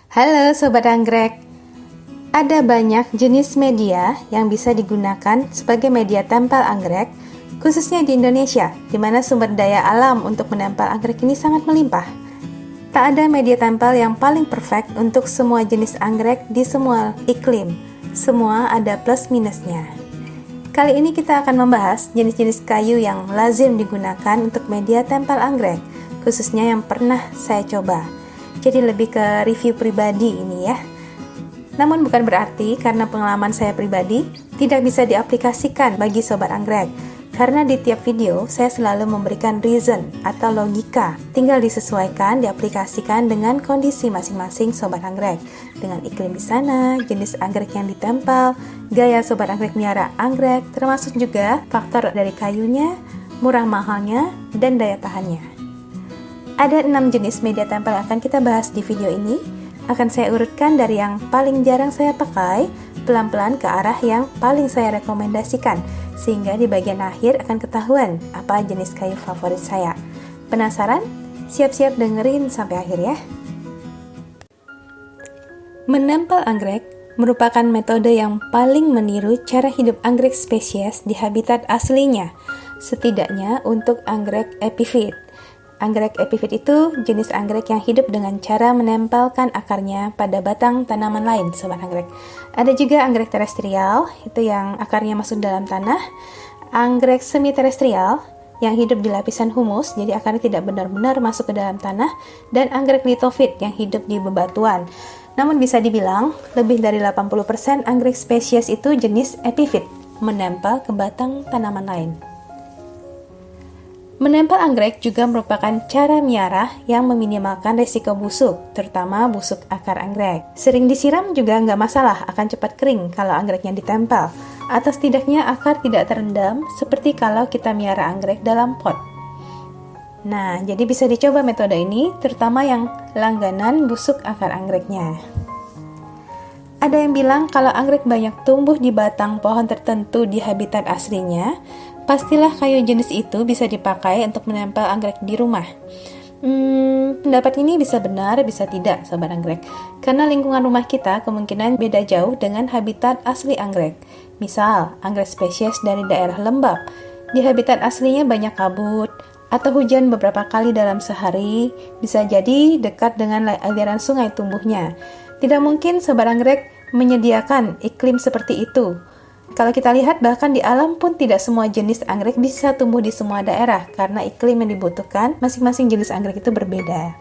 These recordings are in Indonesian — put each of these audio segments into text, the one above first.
Halo Sobat Anggrek, ada banyak jenis media yang bisa digunakan sebagai media tempel anggrek, khususnya di Indonesia, di mana sumber daya alam untuk menempel anggrek ini sangat melimpah. Tak ada media tempel yang paling perfect untuk semua jenis anggrek di semua iklim. Semua ada plus minusnya. Kali ini kita akan membahas jenis-jenis kayu yang lazim digunakan untuk media tempel anggrek, khususnya yang pernah saya coba. Jadi lebih ke review pribadi ini ya. Namun bukan berarti karena pengalaman saya pribadi tidak bisa diaplikasikan bagi Sobat Anggrek. Karena di tiap video saya selalu memberikan reason atau logika. Tinggal disesuaikan, diaplikasikan dengan kondisi masing-masing Sobat Anggrek. Dengan iklim di sana, jenis anggrek yang ditempel, gaya Sobat Anggrek miara anggrek, termasuk juga faktor dari kayunya, murah mahalnya, dan daya tahannya. Ada 6 jenis media tempel yang akan kita bahas di video ini. Akan saya urutkan dari yang paling jarang saya pakai, pelan-pelan ke arah yang paling saya rekomendasikan, sehingga di bagian akhir akan ketahuan apa jenis kayu favorit saya. Penasaran? Siap-siap dengerin sampai akhir ya. Menempel anggrek merupakan metode yang paling meniru cara hidup anggrek spesies di habitat aslinya, setidaknya untuk anggrek epifit. Anggrek epifit itu jenis anggrek yang hidup dengan cara menempelkan akarnya pada batang tanaman lain, Sobat Anggrek. Ada juga anggrek terestrial, itu yang akarnya masuk dalam tanah. Anggrek semi-terestrial, yang hidup di lapisan humus, jadi akarnya tidak benar-benar masuk ke dalam tanah. Dan anggrek litofit, yang hidup di bebatuan. Namun bisa dibilang, lebih dari 80% anggrek spesies itu jenis epifit, menempel ke batang tanaman lain. Menempel anggrek juga merupakan cara miara yang meminimalkan resiko busuk, terutama busuk akar anggrek. Sering disiram juga nggak masalah, akan cepat kering kalau anggreknya ditempel, atau setidaknya akar tidak terendam seperti kalau kita miara anggrek dalam pot. Nah, jadi bisa dicoba metode ini, terutama yang langganan busuk akar anggreknya. Ada yang bilang kalau anggrek banyak tumbuh di batang pohon tertentu di habitat aslinya, pastilah kayu jenis itu bisa dipakai untuk menempel anggrek di rumah. Pendapat ini bisa benar, bisa tidak, Sobat Anggrek. Karena lingkungan rumah kita kemungkinan beda jauh dengan habitat asli anggrek. Misal, anggrek spesies dari daerah lembab. Di habitat aslinya banyak kabut, atau hujan beberapa kali dalam sehari, bisa jadi dekat dengan aliran sungai tumbuhnya. Tidak mungkin Sobat Anggrek menyediakan iklim seperti itu. Kalau kita lihat bahkan di alam pun tidak semua jenis anggrek bisa tumbuh di semua daerah karena iklim yang dibutuhkan masing-masing jenis anggrek itu berbeda.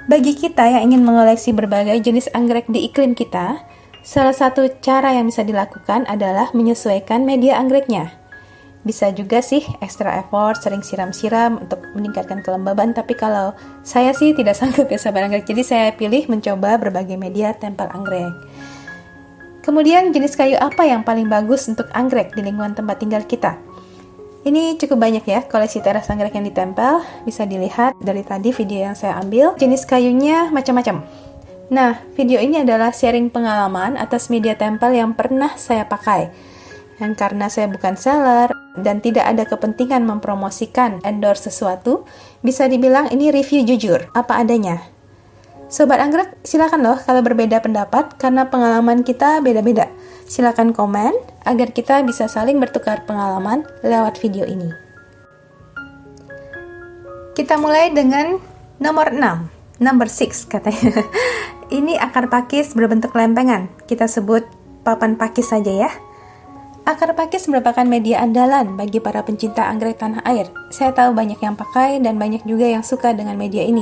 Bagi kita yang ingin mengoleksi berbagai jenis anggrek di iklim kita, salah satu cara yang bisa dilakukan adalah menyesuaikan media anggreknya. Bisa juga sih extra effort, sering siram-siram untuk meningkatkan kelembaban, tapi kalau saya sih tidak sanggup ya Sobat Anggrek, jadi saya pilih mencoba berbagai media tempel anggrek. Kemudian jenis kayu apa yang paling bagus untuk anggrek di lingkungan tempat tinggal kita? Ini cukup banyak ya koleksi teras anggrek yang ditempel, bisa dilihat dari tadi video yang saya ambil, jenis kayunya macam-macam. Nah, video ini adalah sharing pengalaman atas media tempel yang pernah saya pakai. Dan karena saya bukan seller dan tidak ada kepentingan mempromosikan endorse sesuatu, bisa dibilang ini review jujur, apa adanya. Sobat Anggrek, silakan loh kalau berbeda pendapat karena pengalaman kita beda-beda. Silakan komen agar kita bisa saling bertukar pengalaman lewat video ini. Kita mulai dengan nomor 6, number 6 katanya. Ini akar pakis berbentuk lempengan, kita sebut papan pakis saja ya. Akar pakis merupakan media andalan bagi para pencinta anggrek tanah air. Saya tahu banyak yang pakai dan banyak juga yang suka dengan media ini.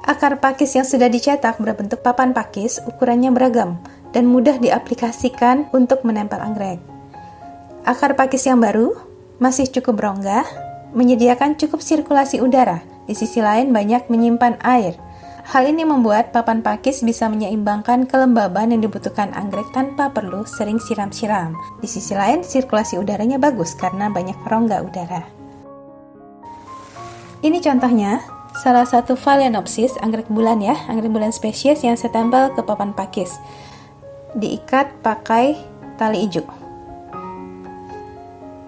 Akar pakis yang sudah dicetak berbentuk papan pakis ukurannya beragam dan mudah diaplikasikan untuk menempel anggrek. Akar pakis yang baru masih cukup berongga, menyediakan cukup sirkulasi udara, di sisi lain banyak menyimpan air. Hal ini membuat papan pakis bisa menyeimbangkan kelembaban yang dibutuhkan anggrek tanpa perlu sering siram-siram. Di sisi lain, sirkulasi udaranya bagus karena banyak rongga udara. Ini contohnya, salah satu Phalaenopsis, anggrek bulan ya, anggrek bulan spesies yang saya tempel ke papan pakis. Diikat pakai tali ijo.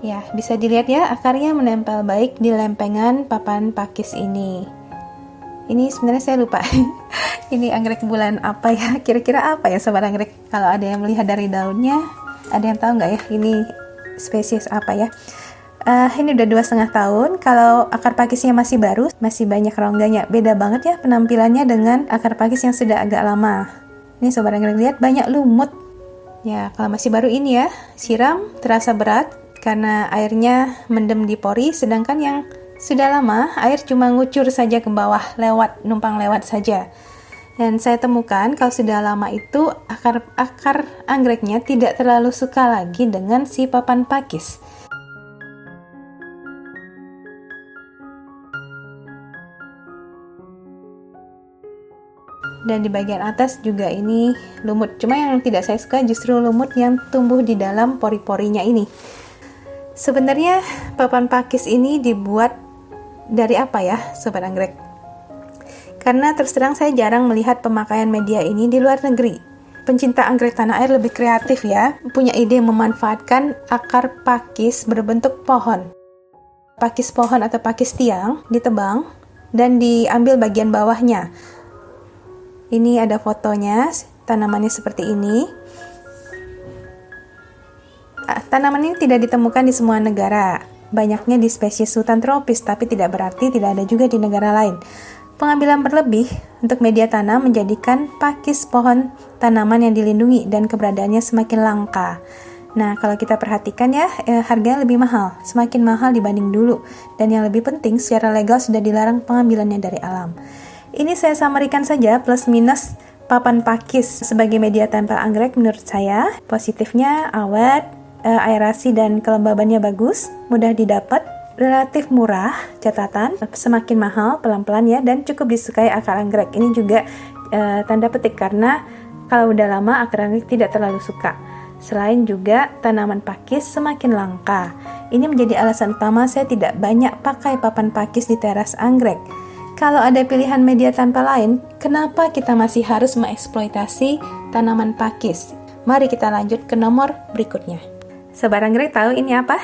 Ya, bisa dilihat ya, akarnya menempel baik di lempengan papan pakis ini. Ini sebenarnya saya lupa Ini anggrek bulan apa ya? Kira-kira apa ya sobat anggrek? Kalau ada yang melihat dari daunnya, ada yang tahu nggak ya ini spesies apa ya? Ini udah 2,5 tahun. Kalau akar pakisnya masih baru, masih banyak rongganya. Beda banget ya penampilannya dengan akar pakis yang sudah agak lama. Ini sobat anggrek lihat banyak lumut. Ya, kalau masih baru ini ya, siram terasa berat karena airnya mendem di pori, sedangkan yang sudah lama air cuma ngucur saja ke bawah, numpang lewat saja. Dan saya temukan kalau sudah lama itu akar anggreknya tidak terlalu suka lagi dengan si papan pakis. Dan di bagian atas juga ini lumut. Cuma yang tidak saya suka justru lumut yang tumbuh di dalam pori-porinya ini. Sebenarnya papan pakis ini dibuat dari apa ya, sobat anggrek? Karena terus terang saya jarang melihat pemakaian media ini di luar negeri. Pencinta anggrek tanah air lebih kreatif ya, punya ide memanfaatkan akar pakis berbentuk pohon. Pakis pohon atau pakis tiang ditebang dan diambil bagian bawahnya. Ini ada fotonya, tanamannya seperti ini. Tanaman ini tidak ditemukan di semua negara. Banyaknya di spesies hutan tropis, tapi tidak berarti tidak ada juga di negara lain. Pengambilan berlebih untuk media tanam menjadikan pakis pohon tanaman yang dilindungi dan keberadaannya semakin langka. Nah, kalau kita perhatikan ya, harganya lebih mahal, semakin mahal dibanding dulu. Dan yang lebih penting, secara legal sudah dilarang pengambilannya dari alam. Ini saya samarikan saja plus minus papan pakis sebagai media tempel anggrek menurut saya. Positifnya awet, aerasi dan kelembabannya bagus, mudah didapat, relatif murah, catatan, semakin mahal pelan-pelan ya, dan cukup disukai akar anggrek. Ini juga tanda petik karena kalau udah lama akar anggrek tidak terlalu suka. Selain juga tanaman pakis semakin langka. Ini menjadi alasan utama saya tidak banyak pakai papan pakis di teras anggrek. Kalau ada pilihan media tanpa lain, kenapa kita masih harus mengeksploitasi tanaman pakis? Mari kita lanjut ke nomor berikutnya. Sobat anggrek tahu ini apa?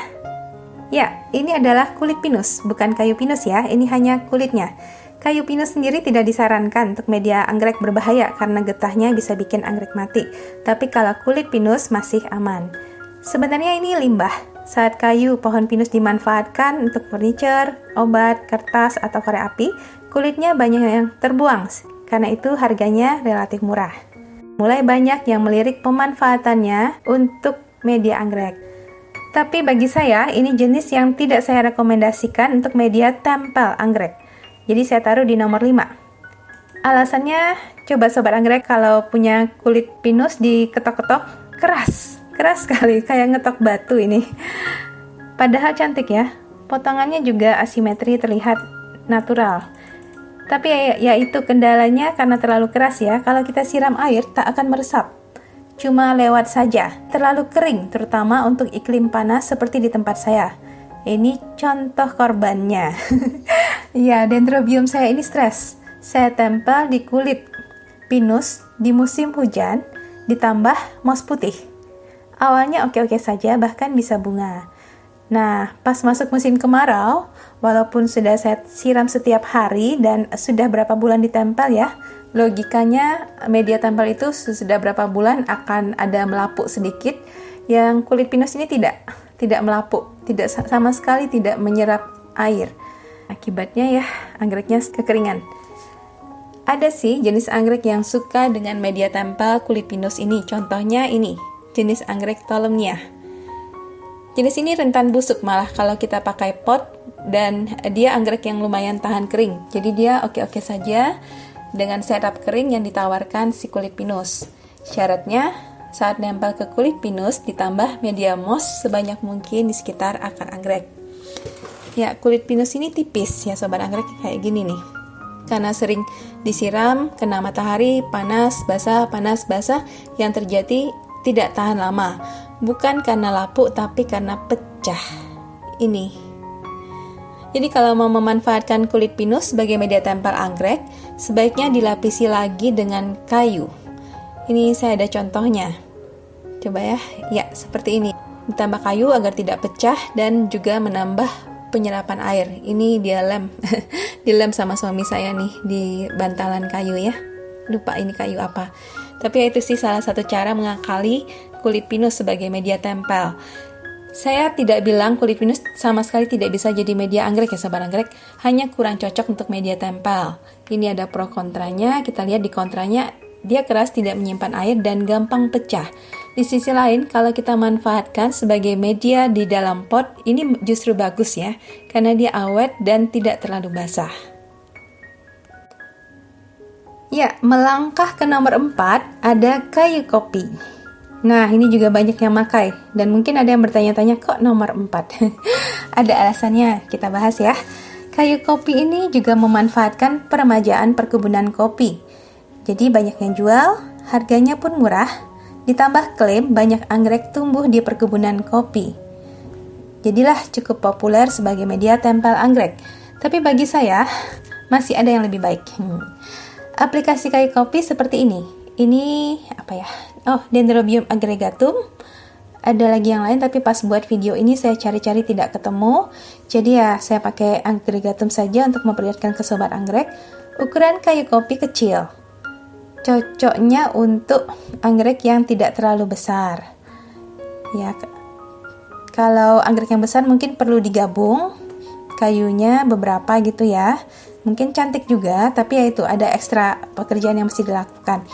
Ya, ini adalah kulit pinus, bukan kayu pinus ya, ini hanya kulitnya. Kayu pinus sendiri tidak disarankan untuk media anggrek berbahaya karena getahnya bisa bikin anggrek mati. Tapi kalau kulit pinus masih aman. Sebenarnya ini limbah. Saat kayu pohon pinus dimanfaatkan untuk furniture, obat, kertas, atau korek api, kulitnya banyak yang terbuang. Karena itu harganya relatif murah. Mulai banyak yang melirik pemanfaatannya untuk media anggrek. Tapi bagi saya, ini jenis yang tidak saya rekomendasikan untuk media tempel anggrek. Jadi saya taruh di nomor 5. Alasannya, coba sobat anggrek kalau punya kulit pinus diketok-ketok, keras sekali, kayak ngetok batu ini. Padahal cantik ya, potongannya juga asimetri terlihat natural. Tapi ya itu kendalanya karena terlalu keras ya, kalau kita siram air tak akan meresap. Cuma lewat saja, terlalu kering, terutama untuk iklim panas seperti di tempat saya. Ini contoh korbannya. Ya, dendrobium saya ini stres. Saya tempel di kulit pinus di musim hujan, ditambah moss putih. Awalnya oke-oke saja, bahkan bisa bunga. Nah, pas masuk musim kemarau, walaupun sudah saya siram setiap hari dan sudah berapa bulan ditempel ya, logikanya media tempel itu sudah berapa bulan akan ada melapuk sedikit. Yang kulit pinus ini tidak melapuk, tidak sama sekali tidak menyerap air. Akibatnya ya anggreknya kekeringan. Ada sih jenis anggrek yang suka dengan media tempel kulit pinus ini. Contohnya ini, jenis anggrek Tollemnia. Jenis ini rentan busuk malah kalau kita pakai pot, dan dia anggrek yang lumayan tahan kering. Jadi dia oke-oke saja dengan setup kering yang ditawarkan si kulit pinus. Syaratnya, saat nempel ke kulit pinus ditambah media moss sebanyak mungkin di sekitar akar anggrek. Ya, kulit pinus ini tipis ya sobat anggrek, kayak gini nih. Karena sering disiram, kena matahari, panas, basah, yang terjadi tidak tahan lama. Bukan karena lapuk, tapi karena pecah. Ini. Jadi kalau mau memanfaatkan kulit pinus sebagai media tempel anggrek, sebaiknya dilapisi lagi dengan kayu. Ini saya ada contohnya. Coba ya seperti ini. Ditambah kayu agar tidak pecah dan juga menambah penyerapan air. Ini dia dilem sama suami saya nih di bantalan kayu ya. lupa ini kayu apa. Tapi itu sih salah satu cara mengakali kulit pinus sebagai media tempel. Saya tidak bilang kulit pinus sama sekali tidak bisa jadi media anggrek ya Sobat Anggrek, hanya kurang cocok untuk media tempel. Ini ada pro kontranya, kita lihat di kontranya, dia keras, tidak menyimpan air, dan gampang pecah. Di sisi lain, kalau kita manfaatkan sebagai media di dalam pot, ini justru bagus ya, karena dia awet dan tidak terlalu basah. Ya, melangkah ke nomor 4, ada kayu kopi. Nah, ini juga banyak yang makai, dan mungkin ada yang bertanya-tanya, kok nomor 4? Ada alasannya, kita bahas ya. Kayu kopi ini juga memanfaatkan peremajaan perkebunan kopi. Jadi banyak yang jual, harganya pun murah, ditambah klaim banyak anggrek tumbuh di perkebunan kopi. Jadilah cukup populer sebagai media tempel anggrek. Tapi bagi saya, masih ada yang lebih baik. Aplikasi kayu kopi seperti ini. Ini apa ya? Oh, Dendrobium aggregatum. Ada lagi yang lain, tapi pas buat video ini saya cari-cari tidak ketemu. Jadi ya saya pakai aggregatum saja untuk memperlihatkan ke Sobat Anggrek. Ukuran kayu kopi kecil. Cocoknya untuk anggrek yang tidak terlalu besar. Ya, kalau anggrek yang besar mungkin perlu digabung kayunya beberapa gitu ya. Mungkin cantik juga, tapi ya itu ada ekstra pekerjaan yang mesti dilakukan.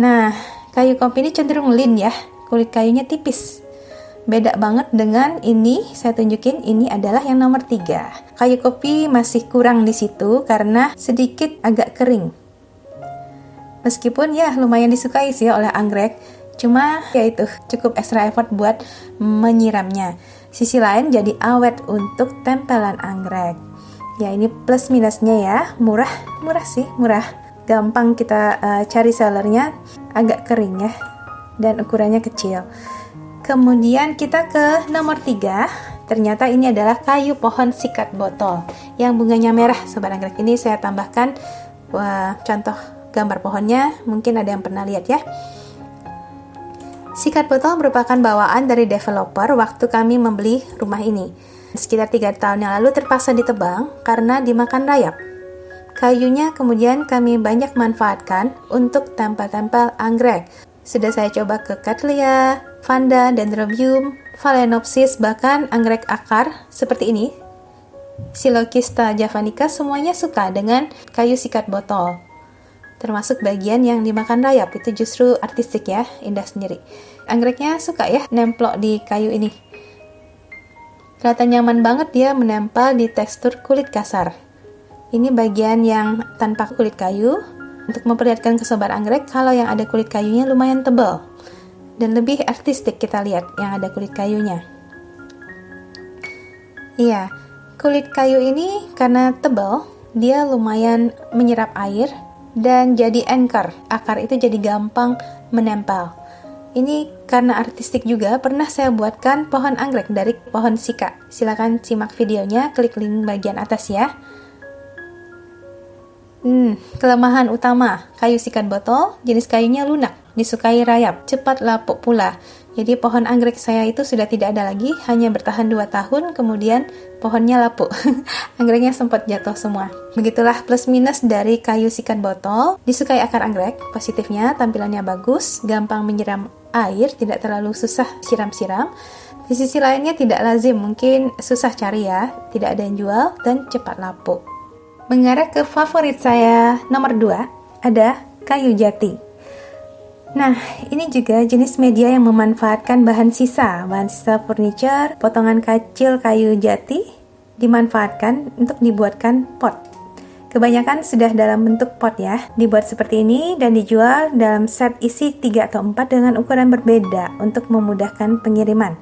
Nah, kayu kopi ini cenderung lean ya, kulit kayunya tipis. Beda banget dengan ini, saya tunjukin, ini adalah yang nomor 3. Kayu kopi masih kurang di situ karena sedikit agak kering. Meskipun ya lumayan disukai sih oleh anggrek, cuma ya itu cukup extra effort buat menyiramnya. Sisi lain jadi awet untuk tempelan anggrek. Ya ini plus minusnya ya, murah sih, murah. Gampang kita cari sellernya, agak kering ya, dan ukurannya kecil. Kemudian kita ke nomor 3, ternyata ini adalah kayu pohon sikat botol, yang bunganya merah Sobat Anggrek. Ini saya tambahkan contoh gambar pohonnya, mungkin ada yang pernah lihat ya. Sikat botol merupakan bawaan dari developer waktu kami membeli rumah ini. Sekitar 3 tahun yang lalu terpaksa ditebang karena dimakan rayap. Kayunya kemudian kami banyak manfaatkan untuk tempel-tempel anggrek. Sudah saya coba ke Cattleya, Vanda, Dendrobium, Phalaenopsis, bahkan anggrek akar seperti ini, Silokista javanica, semuanya suka dengan kayu sikat botol. Termasuk bagian yang dimakan rayap, itu justru artistik ya, indah sendiri. Anggreknya suka ya nemplok di kayu ini. Kelihatan nyaman banget dia menempel di tekstur kulit kasar. Ini bagian yang tanpa kulit kayu, untuk memperlihatkan ke Sobat Anggrek kalau yang ada kulit kayunya lumayan tebal. Dan lebih artistik kita lihat yang ada kulit kayunya. Iya, kulit kayu ini karena tebal, dia lumayan menyerap air dan jadi anchor. Akar itu jadi gampang menempel. Ini karena artistik juga, pernah saya buatkan pohon anggrek dari pohon sika. Silakan simak videonya, klik link bagian atas ya. Kelemahan utama kayu sikat botol, jenis kayunya lunak, disukai rayap, cepat lapuk pula. Jadi pohon anggrek saya itu sudah tidak ada lagi, hanya bertahan 2 tahun, kemudian pohonnya lapuk. Anggreknya sempat jatuh semua. Begitulah plus minus dari kayu sikat botol. Disukai akar anggrek, positifnya tampilannya bagus, gampang menyiram air, tidak terlalu susah siram-siram. Di sisi lainnya tidak lazim, mungkin susah cari ya, tidak ada yang jual, dan cepat lapuk. Mengarah ke favorit saya nomor 2, ada kayu jati. Nah, ini juga jenis media yang memanfaatkan bahan sisa furniture, potongan kecil kayu jati dimanfaatkan untuk dibuatkan pot. Kebanyakan sudah dalam bentuk pot ya, dibuat seperti ini dan dijual dalam set isi 3 atau 4 dengan ukuran berbeda untuk memudahkan pengiriman.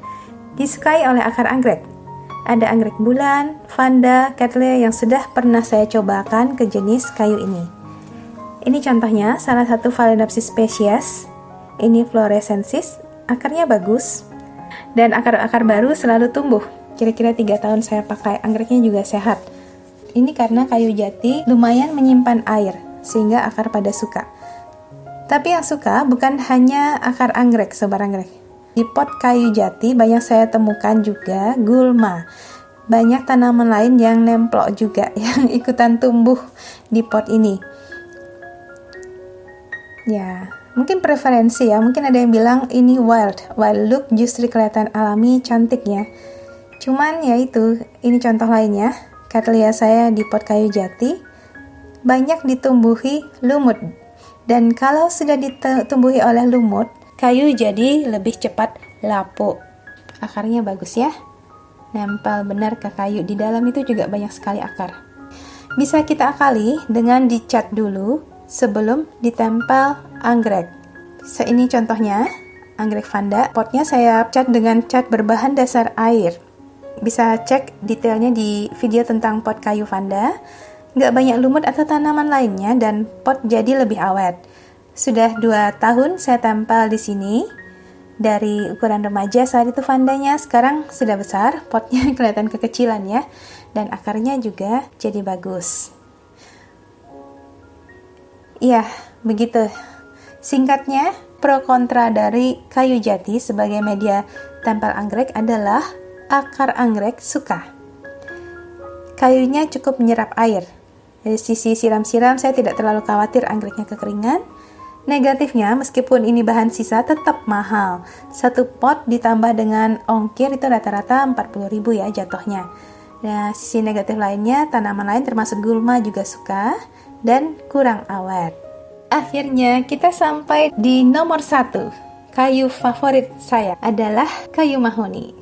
Disukai oleh akar anggrek. Ada anggrek bulan, Vanda, Cattleya yang sudah pernah saya cobakan ke jenis kayu ini. Ini contohnya salah satu Phalaenopsis species. Ini fluorescensis, akarnya bagus. Dan akar-akar baru selalu tumbuh. Kira-kira 3 tahun saya pakai, anggreknya juga sehat. Ini karena kayu jati lumayan menyimpan air, sehingga akar pada suka. Tapi yang suka bukan hanya akar anggrek, Sobat Anggrek. Di pot kayu jati banyak saya temukan juga gulma. Banyak tanaman lain yang nemplok juga, yang ikutan tumbuh di pot ini. Ya, mungkin preferensi ya. Mungkin ada yang bilang ini wild look justru kelihatan alami, cantik ya. Cuman ya itu, ini contoh lainnya. Cattleya saya di pot kayu jati banyak ditumbuhi lumut. Dan kalau sudah ditumbuhi oleh lumut, kayu jadi lebih cepat lapuk. Akarnya bagus ya. Nempel benar ke kayu. Di dalam itu juga banyak sekali akar. Bisa kita akali dengan dicat dulu sebelum ditempel anggrek. Ini contohnya, anggrek vanda. Potnya saya cat dengan cat berbahan dasar air. Bisa cek detailnya di video tentang pot kayu vanda. Nggak banyak lumut atau tanaman lainnya dan pot jadi lebih awet. Sudah 2 tahun saya tempel di sini. Dari ukuran remaja saat itu vandanya, sekarang sudah besar, potnya kelihatan kekecilan ya. Dan akarnya juga jadi bagus. Iya, begitu. Singkatnya, pro kontra dari kayu jati sebagai media tempel anggrek adalah akar anggrek suka. Kayunya cukup menyerap air. Dari sisi siram-siram, saya tidak terlalu khawatir anggreknya kekeringan. Negatifnya, meskipun ini bahan sisa, tetap mahal. Satu pot ditambah dengan ongkir itu rata-rata 40.000 ya jatuhnya. Nah, sisi negatif lainnya, tanaman lain termasuk gulma juga suka dan kurang awet. Akhirnya kita sampai di nomor 1. Kayu favorit saya adalah kayu mahoni.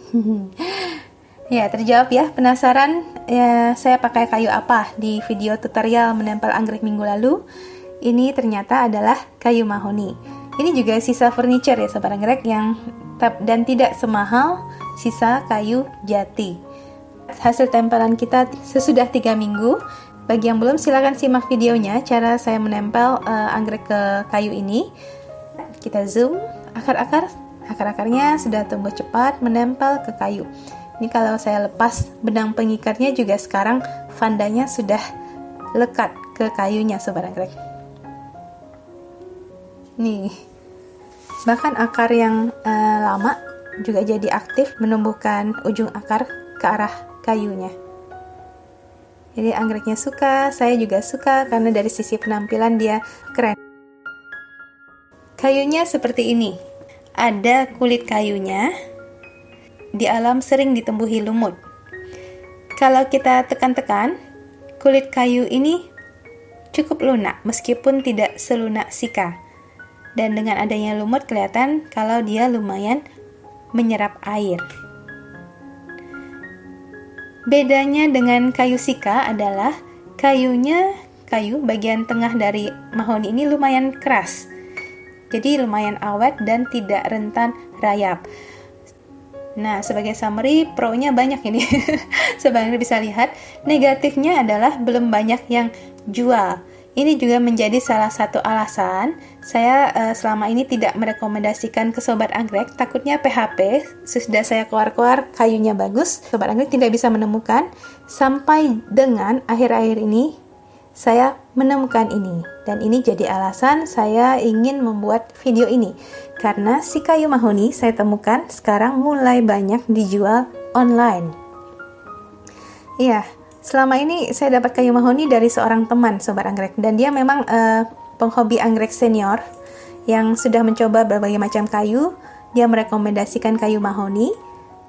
Ya, terjawab ya, penasaran ya saya pakai kayu apa di video tutorial menempel anggrek minggu lalu. Ini ternyata adalah kayu mahoni. Ini juga sisa furniture ya sobat anggrek dan tidak semahal sisa kayu jati. Hasil tempelan kita sesudah 3 minggu. Bagi yang belum, silakan simak videonya cara saya menempel anggrek ke kayu ini. Kita zoom, akar-akarnya sudah tumbuh cepat menempel ke kayu. Ini kalau saya lepas benang pengikatnya juga sekarang vandanya sudah lekat ke kayunya sobat anggrek. Nih, bahkan akar yang lama juga jadi aktif menumbuhkan ujung akar ke arah kayunya. Jadi anggreknya suka, saya juga suka karena dari sisi penampilan dia keren. Kayunya seperti ini. Ada kulit kayunya. Di alam sering ditumbuhi lumut. Kalau kita tekan-tekan, kulit kayu ini cukup lunak meskipun tidak selunak sika. Dan dengan adanya lumut kelihatan kalau dia lumayan menyerap air. Bedanya dengan kayu sika adalah kayu bagian tengah dari mahoni ini lumayan keras. Jadi lumayan awet dan tidak rentan rayap. Nah, sebagai summary, pro-nya banyak ini. Sebenarnya bisa lihat, negatifnya adalah belum banyak yang jual. Ini juga menjadi salah satu alasan saya selama ini tidak merekomendasikan ke sobat anggrek, takutnya PHP. Sudah saya keluar-keluar kayunya bagus, sobat anggrek tidak bisa menemukan. Sampai dengan akhir-akhir ini saya menemukan ini, dan ini jadi alasan saya ingin membuat video ini, karena si kayu mahoni saya temukan sekarang mulai banyak dijual online. Iya, selama ini saya dapat kayu mahoni dari seorang teman sobat anggrek, dan dia memang penghobi anggrek senior yang sudah mencoba berbagai macam kayu. Dia merekomendasikan kayu mahoni.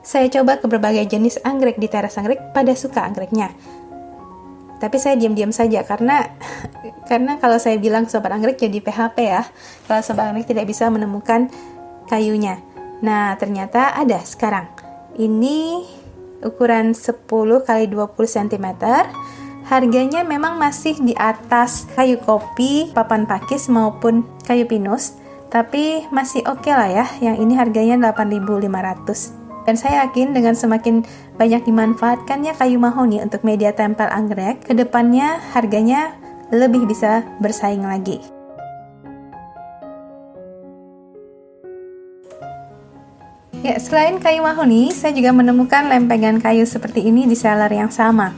Saya coba ke berbagai jenis anggrek di teras anggrek, pada suka anggreknya. Tapi saya diam-diam saja karena kalau saya bilang sobat anggrek jadi PHP ya. Kalau sobat anggrek tidak bisa menemukan kayunya. Nah, ternyata ada sekarang. Ini ukuran 10 x 20 cm. Harganya memang masih di atas kayu kopi, papan pakis maupun kayu pinus, tapi masih oke lah ya. Yang ini harganya 8.500. Dan saya yakin dengan semakin banyak dimanfaatkannya kayu mahoni untuk media tempel anggrek, kedepannya harganya lebih bisa bersaing lagi. Ya, selain kayu mahoni, saya juga menemukan lempengan kayu seperti ini di seller yang sama.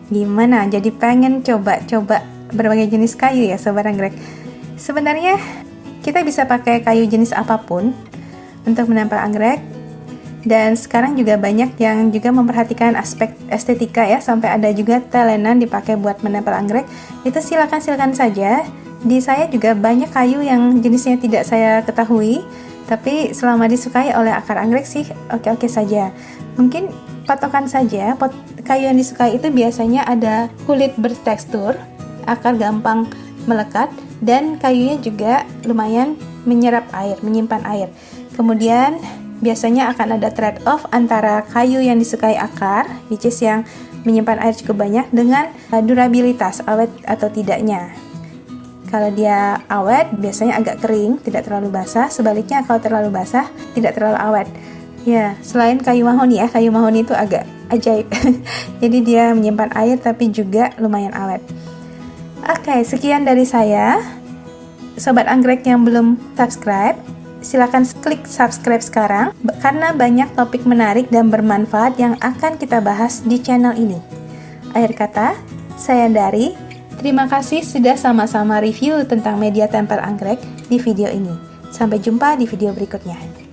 Gimana? Jadi pengen coba-coba berbagai jenis kayu ya sobat anggrek. Sebenarnya kita bisa pakai kayu jenis apapun untuk menempel anggrek. Dan sekarang juga banyak yang juga memperhatikan aspek estetika ya, sampai ada juga telenan dipakai buat menempel anggrek. Itu silakan saja. Di saya juga banyak kayu yang jenisnya tidak saya ketahui, tapi selama disukai oleh akar anggrek sih oke-oke saja. Mungkin patokan saja, kayu yang disukai itu biasanya ada kulit bertekstur, akar gampang melekat, dan kayunya juga lumayan menyerap air, menyimpan air. Kemudian biasanya akan ada trade-off antara kayu yang disukai akar, which is yang menyimpan air cukup banyak, dengan durabilitas, awet atau tidaknya. Kalau dia awet, biasanya agak kering, tidak terlalu basah. Sebaliknya kalau terlalu basah, tidak terlalu awet. Ya, selain kayu mahoni ya, kayu mahoni itu agak ajaib. Jadi dia menyimpan air tapi juga lumayan awet. Oke, sekian dari saya. Sobat anggrek yang belum subscribe, silakan klik subscribe sekarang karena banyak topik menarik dan bermanfaat yang akan kita bahas di channel ini. Akhir kata, saya Dari. Terima kasih sudah sama-sama review tentang media tempel anggrek di video ini. Sampai jumpa di video berikutnya.